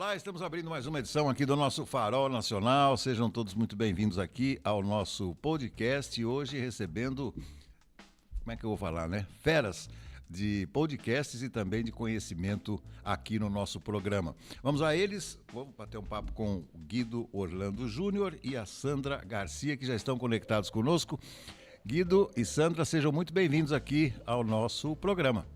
Olá, estamos abrindo mais uma edição aqui do nosso Farol Nacional. Sejam todos muito bem-vindos aqui ao nosso podcast. Hoje recebendo, como é que eu vou falar, né? Feras de podcasts e também de conhecimento aqui no nosso programa. Vamos a eles, vamos bater um papo com o Guido Orlando Júnior e a Sandra Garcia, que já estão conectados conosco. Guido e Sandra, sejam muito bem-vindos aqui ao nosso programa.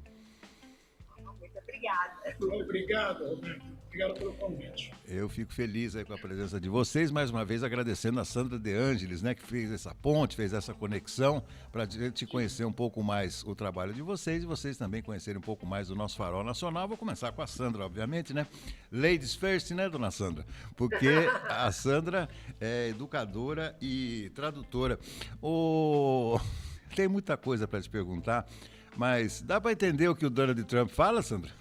Muito obrigada. Obrigado, Roberto. Obrigado pelo convite. Eu fico feliz aí com a presença de vocês, mais uma vez agradecendo a Sandra De Angelis, né, que fez essa ponte, fez essa conexão, para a gente conhecer um pouco mais o trabalho de vocês e vocês também conhecerem um pouco mais do nosso Farol Nacional. Vou começar com a Sandra, obviamente, né? Ladies first, né, dona Sandra? Porque a Sandra é educadora e tradutora. Tem muita coisa para te perguntar, mas dá para entender o que o Donald Trump fala, Sandra?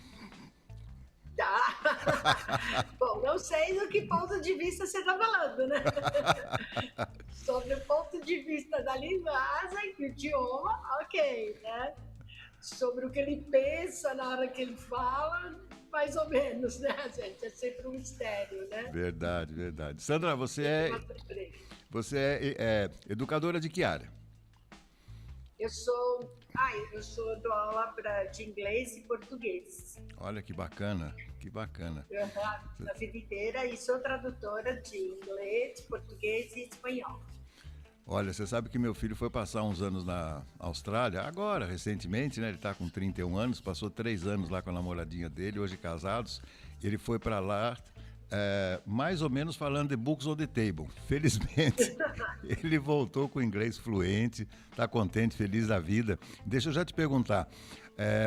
Tá. Bom, não sei do que ponto de vista você está falando, né? Sobre o ponto de vista da linguagem, do idioma, ok, né? Sobre o que ele pensa na hora que ele fala, mais ou menos, né, gente? É sempre um mistério, né? Verdade, verdade. Sandra, você é educadora de que área? Eu dou aula de inglês e português. Olha que bacana, que bacana. A vida inteira, e sou tradutora de inglês, português e espanhol. Olha, você sabe que meu filho foi passar uns anos na Austrália, agora, recentemente, né? Ele está com 31 anos, passou 3 anos lá com a namoradinha dele, hoje casados. Ele foi para lá, mais ou menos falando de books on the table. Felizmente, ele voltou com inglês fluente, está contente, feliz da vida. Deixa eu já te perguntar,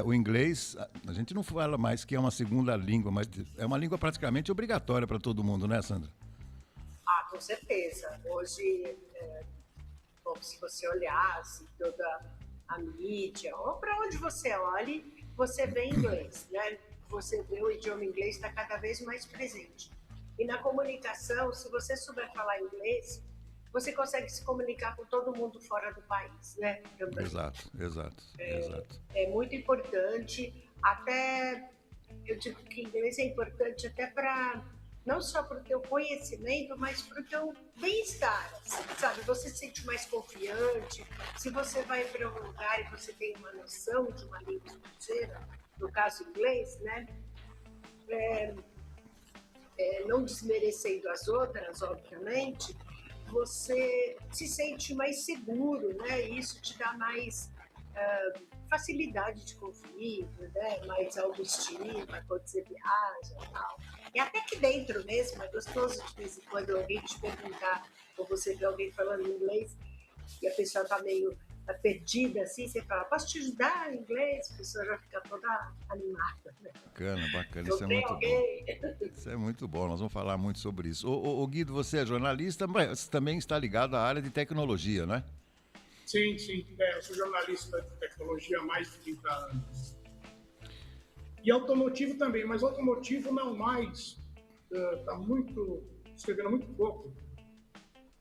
o inglês, a gente não fala mais que é uma segunda língua, mas é uma língua praticamente obrigatória para todo mundo, né, Sandra? Ah, com certeza. Hoje, bom, se você olhar toda a mídia, ou para onde você olhe, você vê inglês, né? Você vê o idioma inglês está cada vez mais presente. E na comunicação, se você souber falar inglês, você consegue se comunicar com todo mundo fora do país, né? Também. Exato. É muito importante, até, eu digo que inglês é importante até para, não só para o teu conhecimento, mas para o teu bem-estar, sabe? Você se sente mais confiante, se você vai para um lugar e você tem uma noção de uma língua estrangeira, no caso inglês, né? Não desmerecendo as outras, obviamente, você se sente mais seguro, né? Isso te dá mais facilidade de convívio, né? Mais autoestima quando você viaja e tal. E até que dentro mesmo, é gostoso de vez em quando alguém te perguntar, ou você vê alguém falando inglês e a pessoa está meio perdida, assim, você fala, posso te ajudar em inglês? A pessoa já fica toda animada. Né? Bacana, isso é muito bom. Isso é muito bom, nós vamos falar muito sobre isso. Ô Guido, você é jornalista, mas você também está ligado à área de tecnologia, né? Sim. Eu sou jornalista de tecnologia há mais de 30 anos. E automotivo também, mas automotivo não mais. Está escrevendo muito pouco,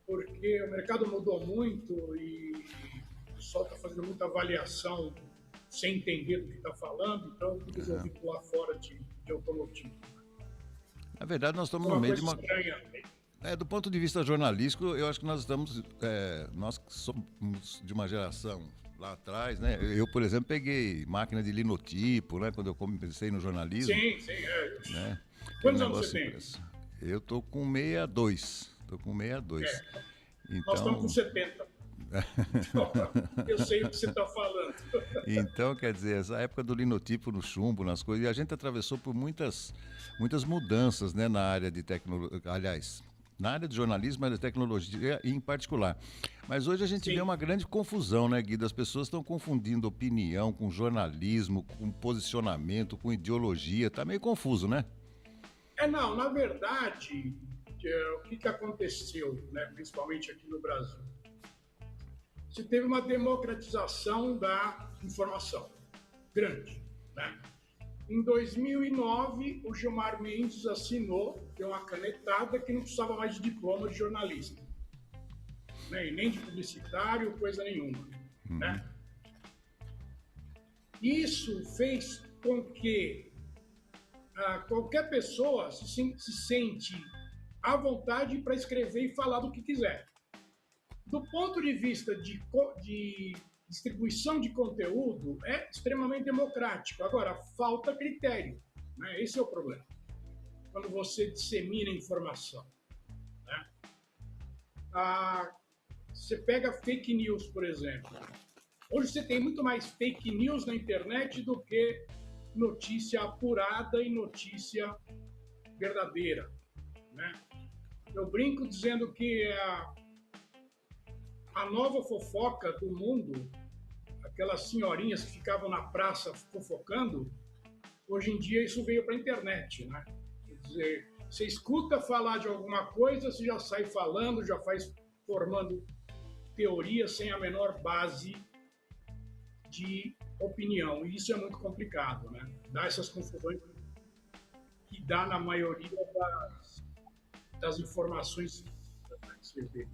porque o mercado mudou muito e o pessoal está fazendo muita avaliação sem entender do que está falando, então eu resolvi pular fora de automotivo. Na verdade, nós estamos no meio de uma... do ponto de vista jornalístico, eu acho que nós estamos... nós que somos de uma geração lá atrás, né? Eu, por exemplo, peguei máquina de linotipo, né? Quando eu comecei no jornalismo. Sim. Né? Quantos anos você tem? Eu tô com 62. Então... Nós estamos com 70. Eu sei o que você está falando. Então, quer dizer, essa época do linotipo no chumbo, nas coisas, e a gente atravessou por muitas mudanças, né, na área de tecnologia, aliás, na área de jornalismo, mas de tecnologia em particular. Mas hoje a gente vê uma grande confusão, né, Guido? As pessoas estão confundindo opinião com jornalismo, com posicionamento, com ideologia. Tá meio confuso, né? Não, na verdade, o que aconteceu, né, principalmente aqui no Brasil? Se teve uma democratização da informação grande, né? Em 2009, o Gilmar Mendes assinou, deu uma canetada que não precisava mais de diploma de jornalista, né? Nem de publicitário, coisa nenhuma. Né? Isso fez com que qualquer pessoa se sente à vontade para escrever e falar do que quiser. Do ponto de vista de distribuição de conteúdo, é extremamente democrático. Agora, falta critério, né? Esse é o problema. Quando você dissemina informação, né? Você pega fake news, por exemplo. Hoje você tem muito mais fake news na internet do que notícia apurada e notícia verdadeira, né? Eu brinco dizendo que a nova fofoca do mundo, aquelas senhorinhas que ficavam na praça fofocando, hoje em dia isso veio para a internet, né? Quer dizer, você escuta falar de alguma coisa, você já sai falando, já faz formando teoria sem a menor base de opinião. E isso é muito complicado, né? Dá essas confusões que dá na maioria das informações que você vê.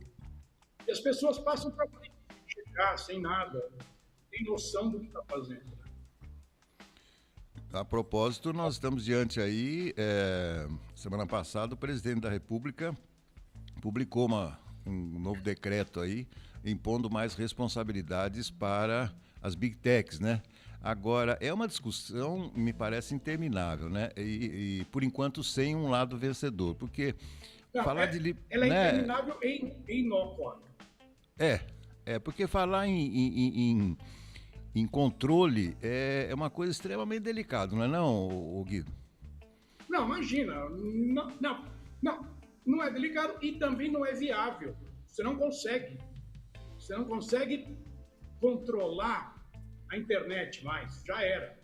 E as pessoas passam para frente, chegar sem nada, não tem noção do que está fazendo. Né? A propósito, nós estamos diante aí, semana passada, o presidente da República publicou um novo decreto aí, impondo mais responsabilidades para as Big Techs, né? Agora, é uma discussão, me parece, interminável, né? E por enquanto, sem um lado vencedor, porque não, falar ela é interminável e inócua. Porque falar em controle é uma coisa extremamente delicada, não é não, Guido? Não, imagina, não é delicado e também não é viável. Você não consegue controlar a internet mais, já era.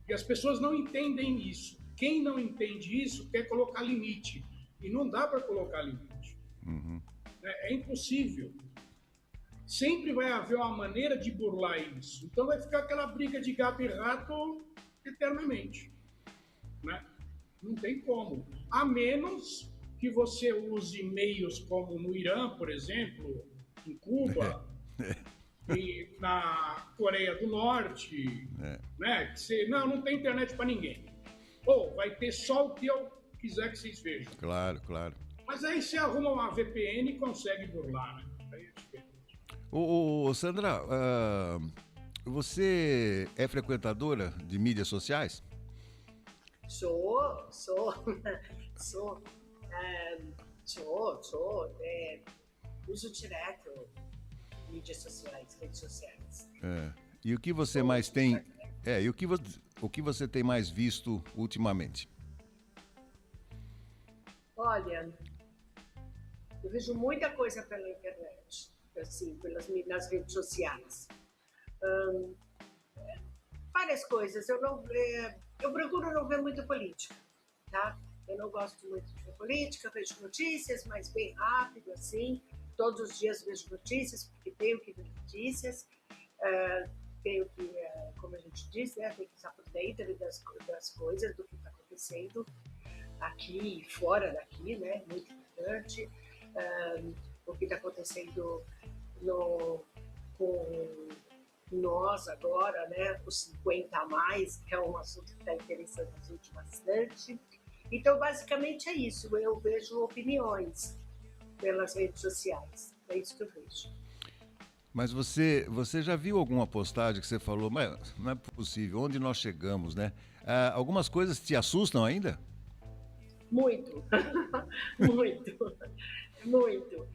E as pessoas não entendem isso. Quem não entende isso quer colocar limite. E não dá para colocar limite. Uhum. É impossível. Sempre vai haver uma maneira de burlar isso. Então vai ficar aquela briga de gato e rato eternamente. Né? Não tem como. A menos que você use meios como no Irã, por exemplo, em Cuba, e na Coreia do Norte, né? Que você, não tem internet para ninguém. Ou vai ter só o que eu quiser que vocês vejam. Claro. Mas aí você arruma uma VPN e consegue burlar, né? Aí é diferente. Sandra, você é frequentadora de mídias sociais? Sou. Uso direto mídias sociais, redes sociais. E o que você mais tem? E o que você tem mais visto ultimamente? Olha, eu vejo muita coisa pela internet, assim, nas redes sociais. Várias coisas. Eu procuro não ver muito política, tá? Eu não gosto muito de ver política, vejo notícias, mas bem rápido, assim. Todos os dias vejo notícias, porque tenho que ver notícias. Tenho que, como a gente diz, né, tem que estar por dentro das coisas, do que está acontecendo aqui e fora daqui, né? Muito importante. O que está acontecendo com nós agora, né? Os 50 a mais, que é um assunto que está interessando a gente bastante. Então, basicamente é isso. Eu vejo opiniões pelas redes sociais. É isso que eu vejo. Mas você já viu alguma postagem que você falou, mas não é possível, onde nós chegamos, né? Algumas coisas te assustam ainda? Muito. Muito.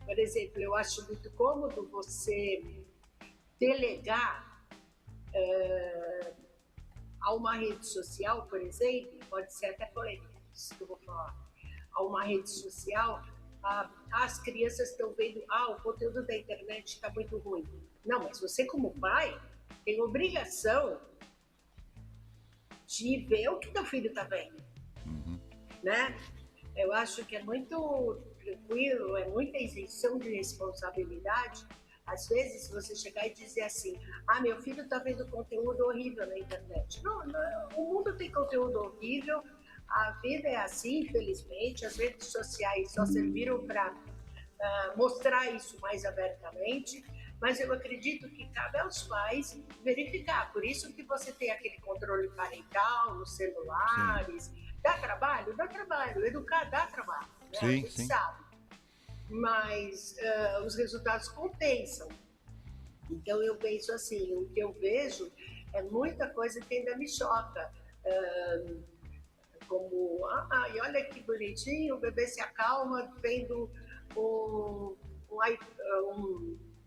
Por exemplo, eu acho muito cômodo você delegar a uma rede social, por exemplo, pode ser até polêmico isso que eu vou falar, a uma rede social, as crianças estão vendo, o conteúdo da internet está muito ruim. Não, mas você como pai tem obrigação de ver o que teu filho está vendo. Uhum. Né? Eu acho que é muito tranquilo, é muita isenção de responsabilidade. Às vezes você chegar e dizer assim, meu filho está vendo conteúdo horrível na internet. Não, o mundo tem conteúdo horrível, a vida é assim, infelizmente. As redes sociais só serviram para mostrar isso mais abertamente. mas eu acredito que cabe aos pais verificar. Por isso que você tem aquele controle parental nos celulares. Sim. Dá trabalho? Dá trabalho. Educar dá trabalho, né? Sim, a gente sim. sabe. Mas os resultados compensam. Então, eu penso assim, o que eu vejo é muita coisa que ainda me choca. Como, e olha que bonitinho, o bebê se acalma vendo um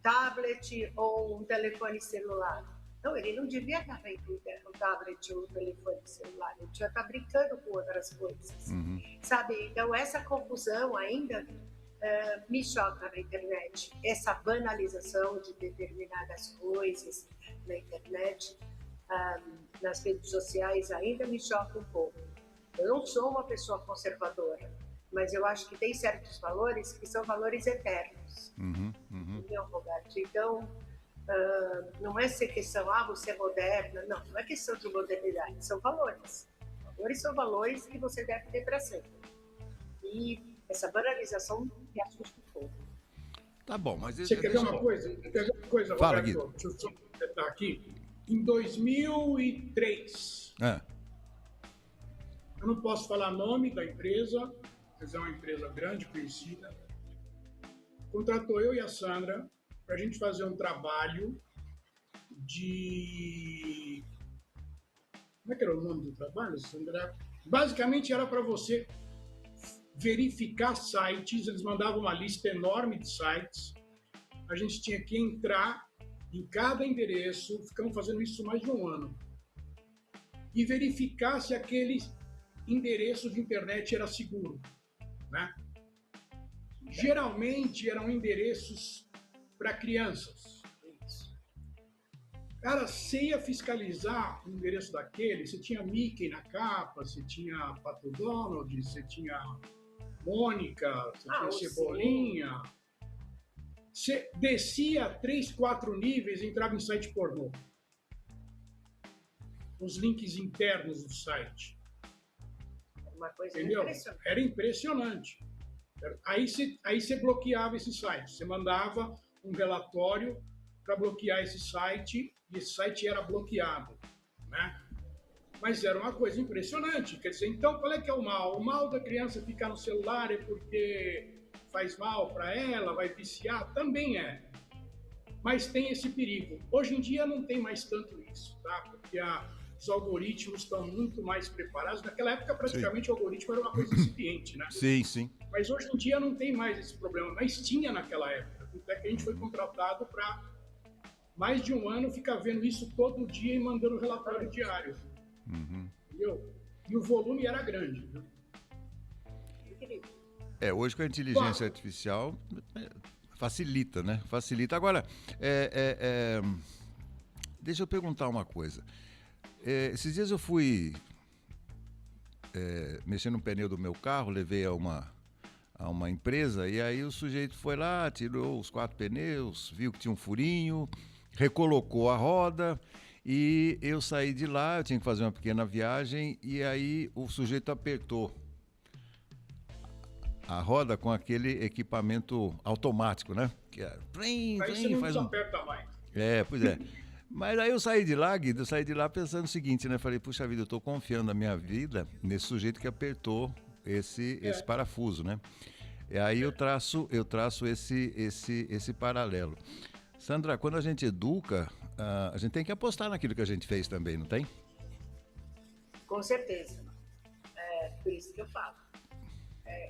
tablet ou um telefone celular. Não, ele não devia estar vendo um tablet ou um telefone celular, ele devia estar brincando com outras coisas. Uhum. Sabe? Então, essa confusão ainda me choca na internet. Essa banalização de determinadas coisas na internet, nas redes sociais, ainda me choca um pouco. Eu não sou uma pessoa conservadora, mas eu acho que tem certos valores que são valores eternos. Uhum. Entendeu, Roberto? Então, não é ser questão, você é moderna. Não é questão de modernidade, são valores. Valores são valores que você deve ter para sempre. E essa banalização me assusta um pouco. Tá bom, mas... Você quer ver uma coisa? Fala, Roberto? Guido. Deixa eu só completar aqui. Em 2003, eu não posso falar nome da empresa, mas é uma empresa grande, conhecida, contratou eu e a Sandra para a gente fazer um trabalho de... Como é que era o nome do trabalho, Sandra? Basicamente era para você verificar sites, eles mandavam uma lista enorme de sites, a gente tinha que entrar em cada endereço, ficamos fazendo isso mais de um ano, e verificar se aquele endereço de internet era seguro, né? Geralmente eram endereços para crianças. Cara, você ia fiscalizar o endereço daquele, você tinha Mickey na capa, você tinha Pato Donald, você tinha Mônica, você tinha Cebolinha. Você descia 3, 4 níveis e entrava em site pornô. Os links internos do site. Uma coisa impressionante. Era impressionante. Aí você bloqueava esse site. Você mandava um relatório para bloquear esse site e esse site era bloqueado, né? Mas era uma coisa impressionante. Quer dizer, então, qual é que é o mal? O mal da criança ficar no celular é porque faz mal para ela, vai viciar? Também é. Mas tem esse perigo. Hoje em dia não tem mais tanto isso, tá? Porque os algoritmos estão muito mais preparados. Naquela época, praticamente, sim, o algoritmo era uma coisa incipiente, né? Sim, sim. Mas hoje em dia não tem mais esse problema. Mas tinha naquela época. Até que a gente foi contratado para mais de um ano ficar vendo isso todo dia e mandando relatório diário. Uhum. Entendeu? E o volume era grande. Viu? Hoje com a inteligência artificial facilita, né? Facilita. Agora, deixa eu perguntar uma coisa. Esses dias eu fui mexendo no pneu do meu carro, levei a uma empresa e aí o sujeito foi lá, tirou os 4 pneus, viu que tinha um furinho, recolocou a roda e eu saí de lá, eu tinha que fazer uma pequena viagem e aí o sujeito apertou a roda com aquele equipamento automático, né? Que é... Aí você não desaperta mais. Pois é. Mas aí eu saí de lá, Guido, pensando o seguinte, né? Falei, puxa vida, eu tô confiando na minha vida nesse sujeito que apertou esse parafuso, né? E aí eu traço esse paralelo. Sandra, quando a gente educa, a gente tem que apostar naquilo que a gente fez também, não tem? Com certeza. É por isso que eu falo.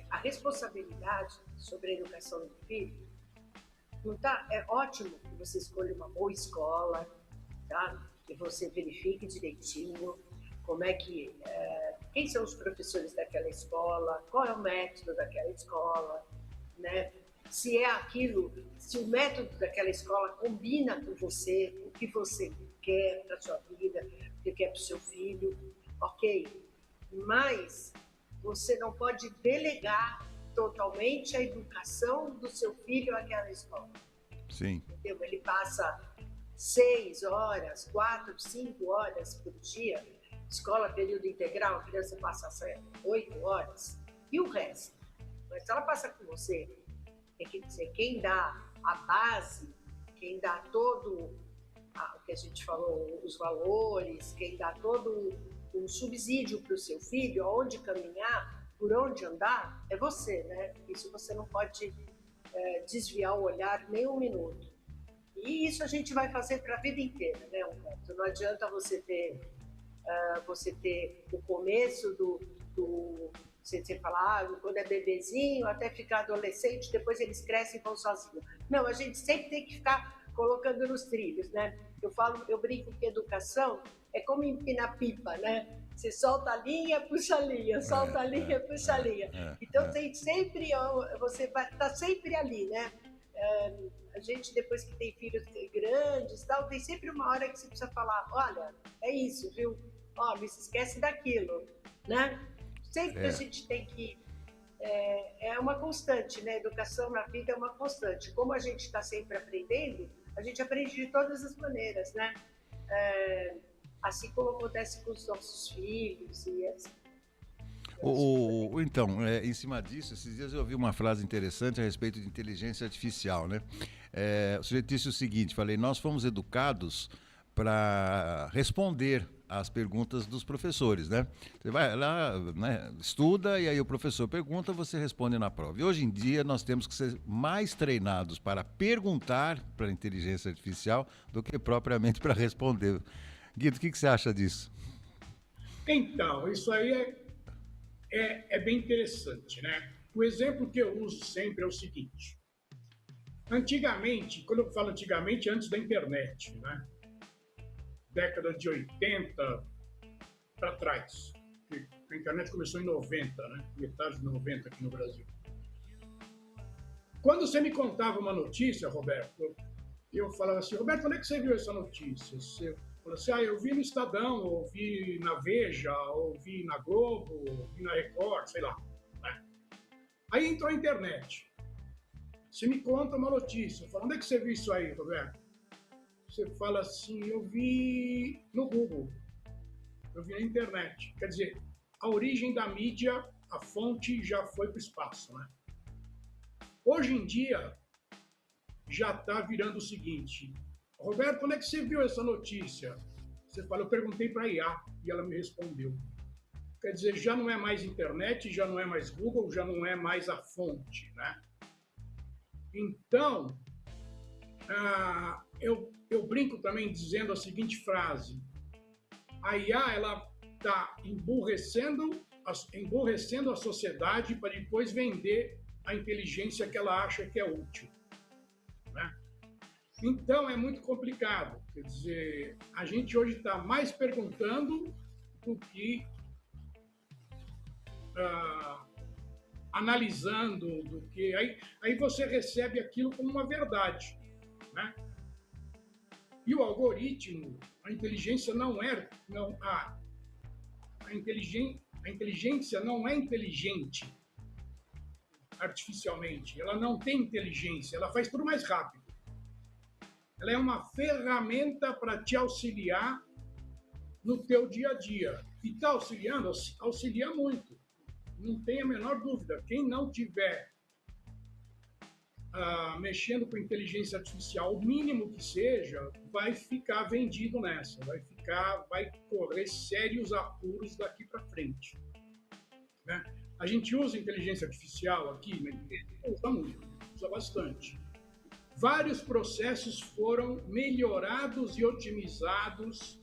A responsabilidade sobre a educação do filho, não tá? É ótimo que você escolha uma boa escola, tá? Que você verifique direitinho como é que... quem são os professores daquela escola, qual é o método daquela escola, né? Se é aquilo, se o método daquela escola combina com você, o que você quer para a sua vida, o que quer para o seu filho, ok. Mas você não pode delegar totalmente a educação do seu filho àquela escola. Sim. Entendeu? Ele passa 6 horas, 4, 5 horas por dia, escola período integral, a criança passa 8 horas, e o resto? Mas se ela passa com você, tem que dizer, quem dá a base, quem dá todo o que a gente falou, os valores, quem dá todo um subsídio para o seu filho, aonde caminhar, por onde andar, é você, né? Isso você não pode desviar o olhar nem um minuto. E isso a gente vai fazer para a vida inteira, né, Humberto? Não adianta você ter o começo você falar, quando é bebezinho, até ficar adolescente, depois eles crescem e vão sozinhos. Não, a gente sempre tem que ficar colocando nos trilhos, né? Eu brinco que educação é como empinar pipa, né? Você solta a linha, puxa a linha, solta a linha, puxa a linha. Então tem sempre, você vai estar sempre ali, né? A gente, depois que tem filhos grandes, tal, tem sempre uma hora que você precisa falar, olha, é isso, viu? Ó, não se esquece daquilo, né? Sempre a gente tem que... É uma constante, né? Educação na vida é uma constante. Como a gente está sempre aprendendo, a gente aprende de todas as maneiras, né? Assim como acontece com os nossos filhos e assim. Então, em cima disso, esses dias eu ouvi uma frase interessante a respeito de inteligência artificial, né? O sujeito disse o seguinte, falei, nós fomos educados para responder às perguntas dos professores, né? Você vai lá, né, estuda e aí o professor pergunta, você responde na prova. E hoje em dia nós temos que ser mais treinados para perguntar para a inteligência artificial do que propriamente para responder. Guido, o que você acha disso? Então, isso aí é bem interessante, né? O exemplo que eu uso sempre é o seguinte. Antigamente, quando eu falo antigamente, antes da internet, né? Década de 80 para trás. A internet começou em 90, né? Metade de 90 aqui no Brasil. Quando você me contava uma notícia, Roberto, eu falava assim, Roberto, onde é que você viu essa notícia? Você falou assim, eu vi no Estadão, ou vi na Veja, ou vi na Globo, ou vi na Record, sei lá. Né? Aí entrou a internet. Você me conta uma notícia. Eu falo, onde é que você viu isso aí, Roberto? Você fala assim, eu vi no Google, eu vi na internet. Quer dizer, a origem da mídia, a fonte já foi para o espaço, né? Hoje em dia, já está virando o seguinte, Roberto, onde é que você viu essa notícia? Você fala, eu perguntei para a IA e ela me respondeu. Quer dizer, já não é mais internet, já não é mais Google, já não é mais a fonte, né? Então, eu brinco também dizendo a seguinte frase, a IA ela está emburrecendo a sociedade para depois vender a inteligência que ela acha que é útil. Né? Então é muito complicado, quer dizer, a gente hoje está mais perguntando do que analisando, do que aí você recebe aquilo como uma verdade. Né? E o algoritmo, a inteligência a inteligência não é inteligente artificialmente, ela não tem inteligência, ela faz tudo mais rápido. Ela é uma ferramenta para te auxiliar no teu dia a dia. E está auxiliando? Auxilia muito. Não tem a menor dúvida. Quem não tiver mexendo com inteligência artificial, o mínimo que seja, vai ficar vendido nessa, vai correr sérios apuros daqui para frente. Né? A gente usa inteligência artificial aqui, né? Usa bastante. Vários processos foram melhorados e otimizados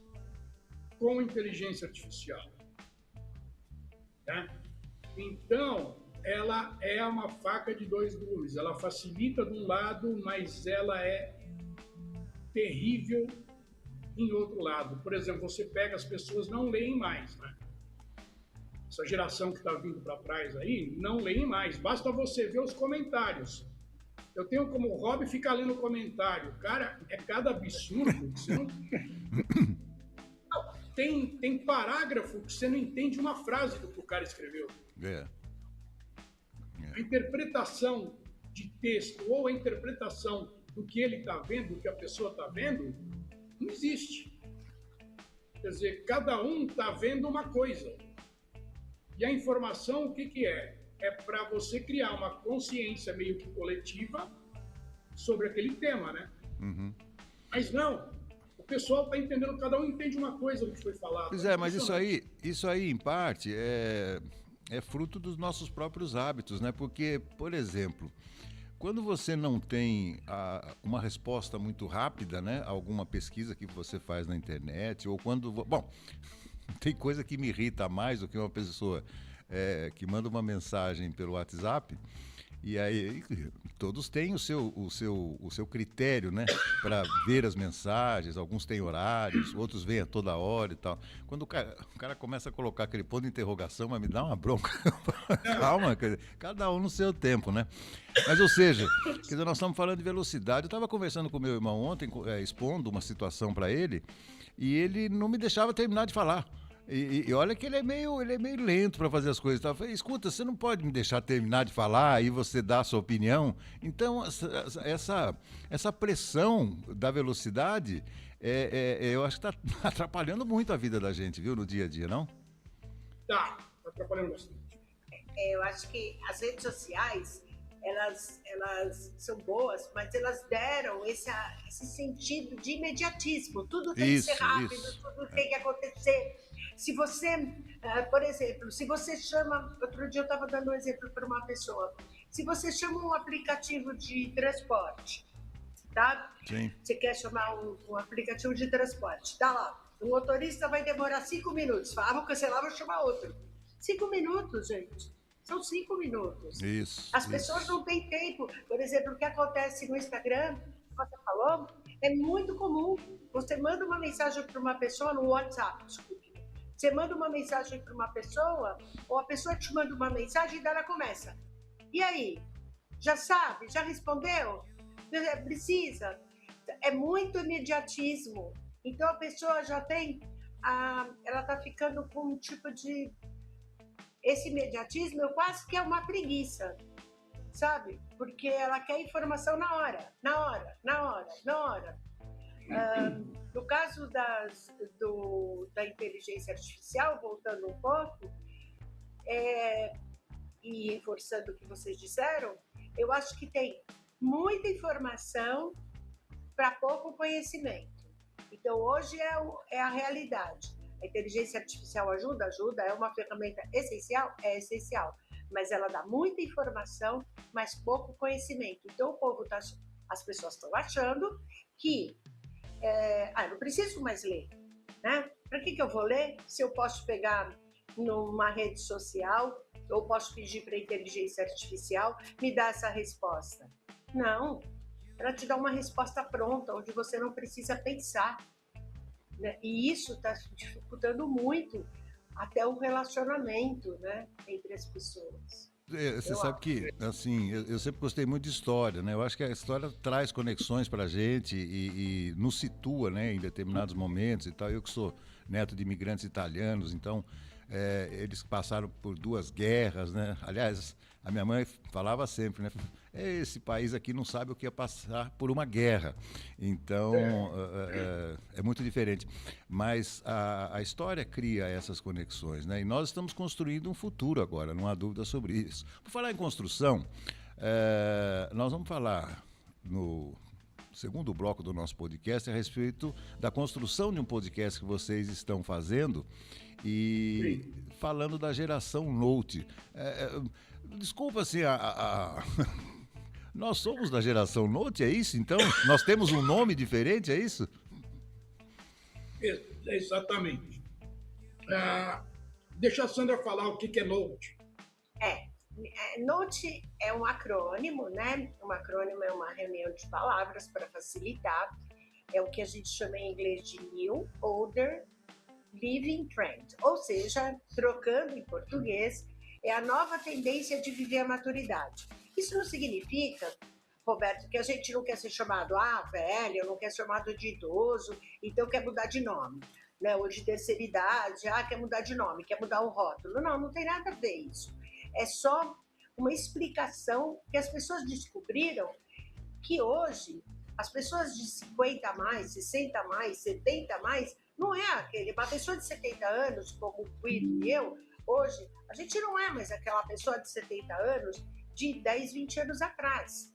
com inteligência artificial. Né? Então, ela é uma faca de dois gumes. Ela facilita de um lado, mas ela é terrível em outro lado. Por exemplo, você pega, as pessoas não leem mais, né? Essa geração que está vindo para trás aí, não leem mais. Basta você ver os comentários. Eu tenho como hobby ficar lendo comentário. Cara, é cada absurdo que você não... Tem parágrafo que você não entende uma frase do que o cara escreveu. A interpretação de texto ou a interpretação do que ele está vendo, do que a pessoa está vendo, não existe. Quer dizer, cada um está vendo uma coisa. E a informação, o que é? É para você criar uma consciência meio que coletiva sobre aquele tema, né? Uhum. Mas não, o pessoal está entendendo, cada um entende uma coisa do que foi falado. Pois é, mas isso aí, em parte, é fruto dos nossos próprios hábitos, né? Porque, por exemplo, quando você não tem uma resposta muito rápida, né, a alguma pesquisa que você faz na internet, ou quando... Bom, tem coisa que me irrita mais do que uma pessoa que manda uma mensagem pelo WhatsApp, e aí todos têm o seu critério, né, para ver as mensagens. Alguns têm horários, outros vêm a toda hora e tal. Quando o cara começa a colocar aquele ponto de interrogação, mas me dá uma bronca. Calma, cada um no seu tempo, né? Mas, ou seja, quer dizer, nós estamos falando de velocidade. Eu estava conversando com meu irmão ontem, expondo uma situação para ele, e ele não me deixava terminar de falar. E olha que ele é meio lento para fazer as coisas. Eu falei, escuta, você não pode me deixar terminar de falar, aí você dá a sua opinião. Então, essa pressão da velocidade, eu acho que está atrapalhando muito a vida da gente, viu, no dia a dia, não? Tá atrapalhando bastante. Eu acho que as redes sociais, elas são boas, mas elas deram esse sentido de imediatismo. Tudo tem que ser rápido, tudo tem que acontecer. Se você, por exemplo, se você chama... Outro dia eu estava dando um exemplo para uma pessoa. Se você chama um aplicativo de transporte, tá? Sim. Você quer chamar um aplicativo de transporte, tá lá. O motorista vai demorar 5 minutos. Fala, vou cancelar, vou chamar outro. 5 minutos, gente. São 5 minutos. As pessoas não têm tempo. Por exemplo, o que acontece no Instagram, você falou, é muito comum. Você manda uma mensagem para uma pessoa no WhatsApp, desculpe. Você manda uma mensagem para uma pessoa, ou a pessoa te manda uma mensagem e daí ela começa. E aí? Já sabe? Já respondeu? Precisa? É muito imediatismo. Então a pessoa já tem... ela está ficando com um tipo de... Esse imediatismo, eu quase que é uma preguiça, sabe? Porque ela quer informação na hora. No caso da inteligência artificial, voltando um pouco, e reforçando o que vocês disseram, eu acho que tem muita informação para pouco conhecimento. Então, hoje é a realidade. A inteligência artificial ajuda, é uma ferramenta essencial, essencial, mas ela dá muita informação, mas pouco conhecimento. Então, as pessoas estão achando que não preciso mais ler, né? Para que eu vou ler se eu posso pegar numa rede social ou posso pedir para a inteligência artificial me dar essa resposta? Não, ela te dá uma resposta pronta, onde você não precisa pensar, né? E isso está dificultando muito até o relacionamento, né, entre as pessoas. Você sabe que, assim, eu sempre gostei muito de história, né? Eu acho que a história traz conexões para a gente e nos situa, né, em determinados momentos e tal. Eu que sou neto de imigrantes italianos, então eles passaram por 2 guerras, né? Aliás, a minha mãe falava sempre, né? Esse país aqui não sabe o que é passar por uma guerra. Então, é muito diferente. Mas a história cria essas conexões, né? E nós estamos construindo um futuro agora, não há dúvida sobre isso. Por falar em construção, nós vamos falar no segundo bloco do nosso podcast a respeito da construção de um podcast que vocês estão fazendo e falando da geração Note. Desculpa, assim, nós somos da geração Note, é isso? Então, nós temos um nome diferente, é isso? Exatamente. Deixa a Sandra falar o que é Note. Note é um acrônimo, né? Um acrônimo é uma reunião de palavras para facilitar. É o que a gente chama em inglês de New Older Living Trend. Ou seja, trocando em português, é a nova tendência de viver a maturidade. Isso não significa, Roberto, que a gente não quer ser chamado velho, não quer ser chamado de idoso, então quer mudar de nome, né? Ou de terceira idade, quer mudar de nome, quer mudar o rótulo. Não tem nada a ver isso. É só uma explicação que as pessoas descobriram que hoje as pessoas de 50 a mais, 60 a mais, 70 a mais, não é aquele. Uma pessoa de 70 anos, como o Guido e eu, hoje, a gente não é mais aquela pessoa de 70 anos de 10, 20 anos atrás.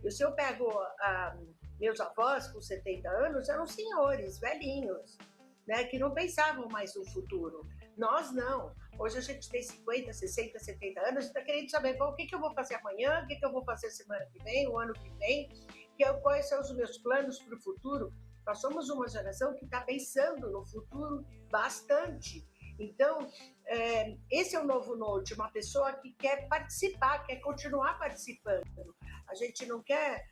E se eu pego meus avós com 70 anos, eram senhores, velhinhos, né, que não pensavam mais no futuro. Nós não. Hoje a gente tem 50, 60, 70 anos e está querendo saber o que eu vou fazer amanhã, o que eu vou fazer semana que vem, o ano que vem, quais são os meus planos para o futuro. Nós somos uma geração que está pensando no futuro bastante. Então, esse é o novo Note, uma pessoa que quer participar, quer continuar participando. A gente não quer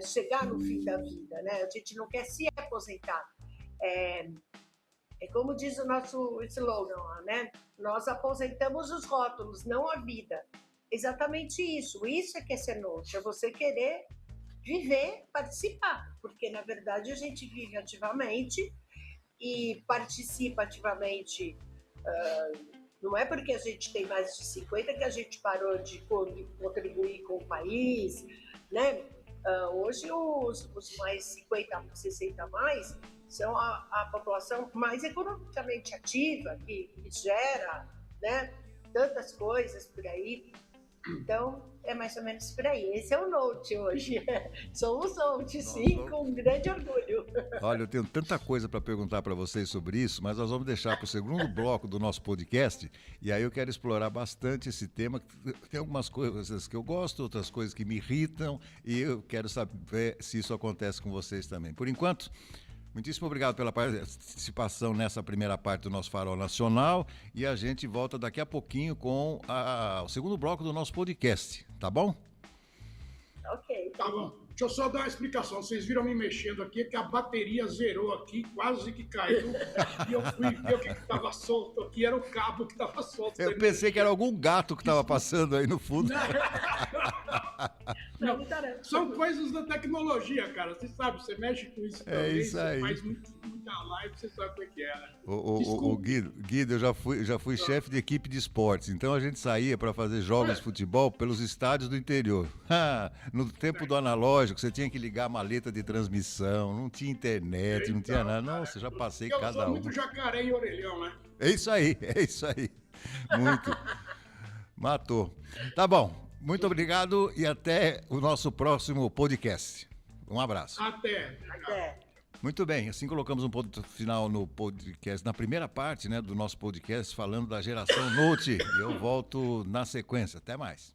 chegar no fim da vida, né? A gente não quer se aposentar. É como diz o nosso slogan, né? Nós aposentamos os rótulos, não a vida. Exatamente isso. Isso é que é ser Note, é você querer viver, participar. Porque, na verdade, a gente vive ativamente e participa ativamente. Não é porque a gente tem mais de 50 que a gente parou de contribuir com o país, né? Hoje os mais 50, 60 mais são a população mais economicamente ativa, que gera, né, tantas coisas por aí. Então, é mais ou menos por aí. Esse é o Note hoje. Somos Note, sim, com grande orgulho. Olha, eu tenho tanta coisa para perguntar para vocês sobre isso, mas nós vamos deixar para o segundo bloco do nosso podcast, e aí eu quero explorar bastante esse tema. Tem algumas coisas que eu gosto, outras coisas que me irritam, e eu quero saber se isso acontece com vocês também. Por enquanto, muitíssimo obrigado pela participação nessa primeira parte do nosso Farol Nacional, e a gente volta daqui a pouquinho com o segundo bloco do nosso podcast, tá bom? Ok. Tá bom. Deixa eu só dar uma explicação. Vocês viram me mexendo aqui, que a bateria zerou aqui, quase que caiu. E eu fui ver o que estava solto aqui, era o cabo que estava solto. Eu pensei que era algum gato que estava passando aí no fundo. Não, são coisas da tecnologia, cara. Você sabe, você mexe com isso também, isso aí. Você faz muita live, você sabe o que é, né? O Guido, eu já fui chefe de equipe de esportes, então a gente saía para fazer jogos de futebol pelos estádios do interior. No tempo do analógico, você tinha que ligar a maleta de transmissão, não tinha internet, não tinha nada. Nossa, já passei cada um. Eu sou muito jacaré e orelhão, né? É isso aí. Muito. Matou. Tá bom. Muito obrigado e até o nosso próximo podcast. Um abraço. Até. Muito bem, assim colocamos um ponto final no podcast, na primeira parte, né, do nosso podcast, falando da geração Note. E eu volto na sequência. Até mais.